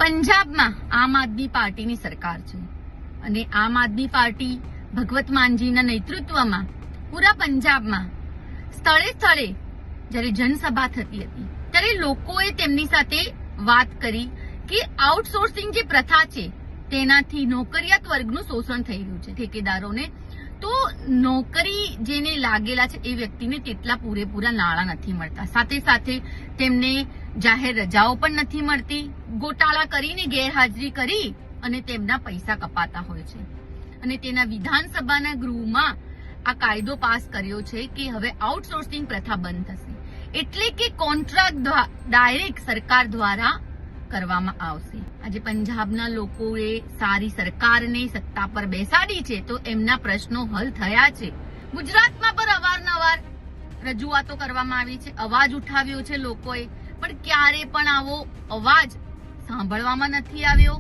પંજાબમાં આમ આદમી પાર્ટીની સરકાર છે અને આમ આદમી પાર્ટી ભગવત માનજીના નેતૃત્વમાં પૂરા પંજાબમાં સ્થળે સ્થળે જ્યારે જનસભા થતી હતી ત્યારે લોકોએ તેમની સાથે વાત કરી કે આઉટસોર્સિંગ જે પ્રથા છે તેનાથી નોકરિયાત વર્ગનું શોષણ થઈ રહ્યું છે ઠેકેદારોને તો નોકરી જેને લાગેલા છે એ વ્યક્તિને તેટલા પૂરેપૂરા નાણાં નથી મળતા સાથે સાથે તેમને જાહેર રજાઓ પણ નથી મળતી ગોટાળા કરીને ગેરહાજરી કરી અને તેમના પૈસા કપાતા હોય છે અને તેના વિધાનસભાના ગૃહમાં આ કાયદો પાસ કર્યો છે કે હવે આઉટસોર્સિંગ પ્રથા બંધ થશે એટલે કે કોન્ટ્રાક્ટ ડાયરેક્ટ સરકાર દ્વારા કરવામાં આવશે। આજે પંજાબના લોકોએ સારી સરકારને સત્તા પર બેસાડી છે તો એમના પ્રશ્નો હલ થયા છે। ગુજરાતમાં પણ અવારનવાર રજૂઆતો કરવામાં આવી છે, અવાજ ઉઠાવ્યો છે લોકોએ, પણ ક્યારે પણ આવો અવાજ સાંભળવામાં નથી આવ્યો।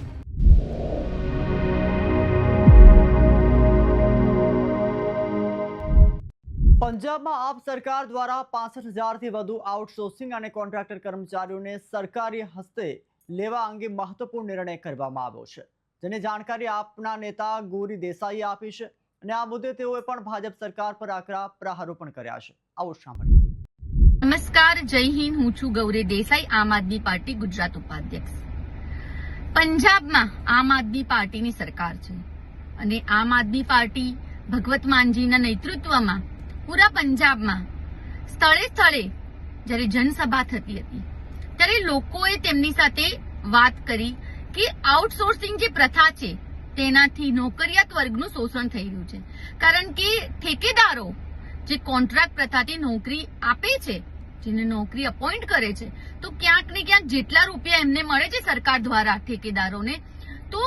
પંજાબમાં આપ સરકાર દ્વારા 65,000થી વધુ આઉટસોર્સિંગ અને કોન્ટ્રાક્ટર કર્મચારીઓને સરકારી હસ્તે લેવા અંગે મહત્વપૂર્ણ નિર્ણય કરવામાં આવ્યો છે, જેની જાણકારી આપના નેતા ગૌરી દેસાઈએ આપી છે અને આ મુદ્દે તેઓએ પણ ભાજપ સરકાર પર આકરા પ્રહારો પણ કર્યા છે। આવો સાંભળીએ। નમસ્કાર, જય હિન્દ, હું છું ગૌરી દેસાઈ, આમ આદમી પાર્ટી ગુજરાત ઉપાધ્યક્ષ। પંજાબમાં આમ આદમી પાર્ટીની સરકાર છે અને આમ આદમી પાર્ટી ભગવત માનજીના નેતૃત્વમાં પૂરા પંજાબમાં સ્થળે સ્થળે જ્યારે જનસભા થતી હતી ત્યારે લોકોએ તેમની સાથે વાત કરી કે આઉટસોર્સિંગ જે પ્રથા છે તેનાથી નોકરિયાત વર્ગનું શોષણ થઈ રહ્યું છે, કારણ કે ઠેકેદારો જે કોન્ટ્રાક્ટ પ્રથાથી નોકરી આપે છે, જેને નોકરી અપોઇન્ટ કરે છે, તો ક્યાંક ને ક્યાંક જેટલા રૂપિયા એમને મળે છે સરકાર દ્વારા ઠેકેદારોને, તો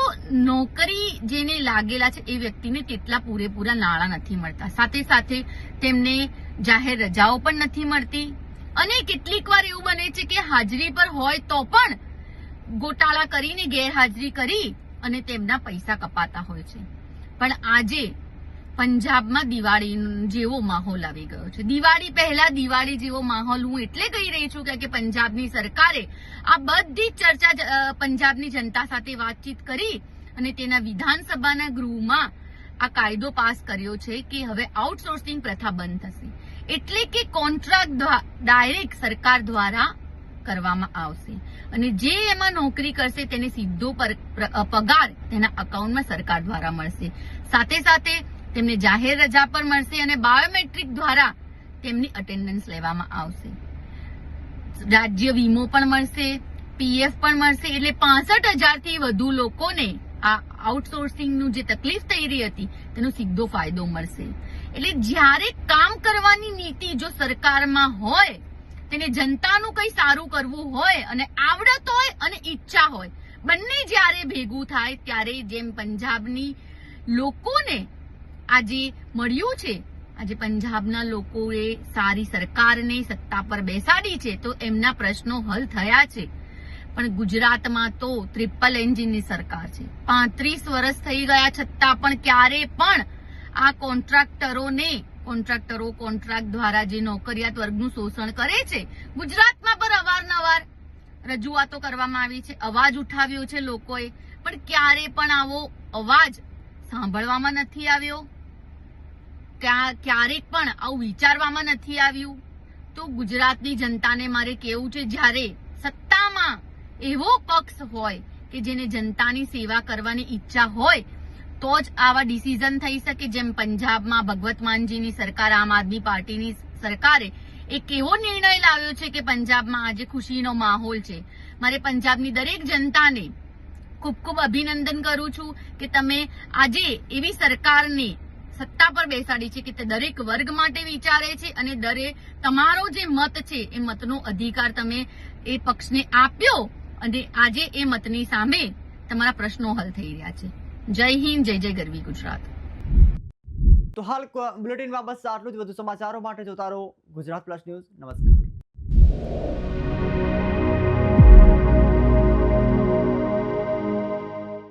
નોકરી જેને લાગેલા છે એ વ્યક્તિને તેટલા પૂરેપૂરા નાણાં નથી મળતા સાથે સાથે તેમને જાહેર રજાઓ પણ નથી મળતી અને કેટલીક વાર એવું બને છે કે હાજરી પર હોય તો પણ ગોટાળા કરીને ગેરહાજરી કરી અને તેમના પૈસા કપાતા હોય છે। પણ આજે પંજાબમાં દિવાળી જેવો માહોલ આવી ગયો છે। દિવાળી પહેલા દિવાળી જેવો માહોલ હું એટલે કહી રહી છું કે પંજાબની સરકારે આ બધી ચર્ચા પંજાબની જનતા સાથે વાતચીત કરી અને તેના વિધાનસભાના ગૃહમાં આ કાયદો પાસ કર્યો છે કે હવે આઉટસોર્સિંગ પ્રથા બંધ થશે એટલે કે કોન્ટ્રાક્ટ ડાયરેક્ટ સરકાર દ્વારા કરવામાં આવશે અને જે એમાં નોકરી કરશે તેને સીધો પગાર તેના અકાઉન્ટમાં સરકાર દ્વારા મળશે, સાથે સાથે તેમને જાહેર રજા પણ મળશે અને બાયોમેટ્રિક દ્વારા તેમની અટેન્ડન્સ લેવામાં આવશે, રાજ્ય વીમો પણ મળશે, પીએફ પણ મળશે, એટલે 65,000થી વધુ લોકોને આ આઉટસોર્સિંગનું જે તકલીફ થઈ રહી હતી તેનો સીધો ફાયદો મળશે। એટલે જ્યારે કામ કરવાની નીતિ જો સરકારમાં હોય, તેને જનતાનું કંઈ સારું કરવું હોય અને આવડત હોય અને ઈચ્છા હોય, બંને જ્યારે ભેગું થાય ત્યારે જેમ પંજાબની લોકોને આજે મળ્યું છે, આજે પંજાબના લોકોએ સારી સરકારને સત્તા પર બેસાડી છે તો એમના પ્રશ્નો હલ થયા છે। પણ ગુજરાતમાં તો ટ્રિપલ એન્જિનની સરકાર છે, 35 વર્ષ થઈ ગયા છતાં પણ ક્યારે પણ આ કોન્ટ્રાક્ટરો કોન્ટ્રાક્ટ દ્વારા જે નોકરિયાત વર્ગનું શોષણ કરે છે, ગુજરાતમાં પણ અવારનવાર રજૂઆતો કરવામાં આવી છે, અવાજ ઉઠાવ્યો છે લોકોએ, પણ ક્યારે પણ આવો અવાજ સાંભળવામાં નથી આવ્યો, ક્યારેક પણ આવું વિચારવામાં નથી આવ્યું। તો ગુજરાતની જનતાને મારે કહેવું છે, જ્યારે સત્તામાં એવો પક્ષ હોય કે જેને જનતાની સેવા કરવાની ઈચ્છા હોય તો જ આવા ડિસિઝન થઈ શકે। જેમ પંજાબમાં ભગવત માનજીની સરકાર, આમ આદમી પાર્ટીની સરકારે એક એવો નિર્ણય લાવ્યો છે કે પંજાબમાં આજે ખુશીનો માહોલ છે। મારે પંજાબની દરેક જનતાને ખૂબ ખૂબ અભિનંદન કરું છું કે તમે આજે એવી સરકારને સત્તા પર બેસાડી છે કે તે દરેક વર્ગ માટે વિચારે છે અને તમારો જે મત છે એ મતનો અધિકાર તમે એ પક્ષને આપ્યો અને આજે એ મતની સામે તમારા પ્રશ્નો હલ થઈ રહ્યા છે। જય હિન્દ, જય જય ગરવી ગુજરાત। તો હાલ બુલેટિનમાં બસ આટલું જ। વધુ સમાચારો માટે જોતા રહો ગુજરાત પ્લસ ન્યૂઝ। નમસ્કાર।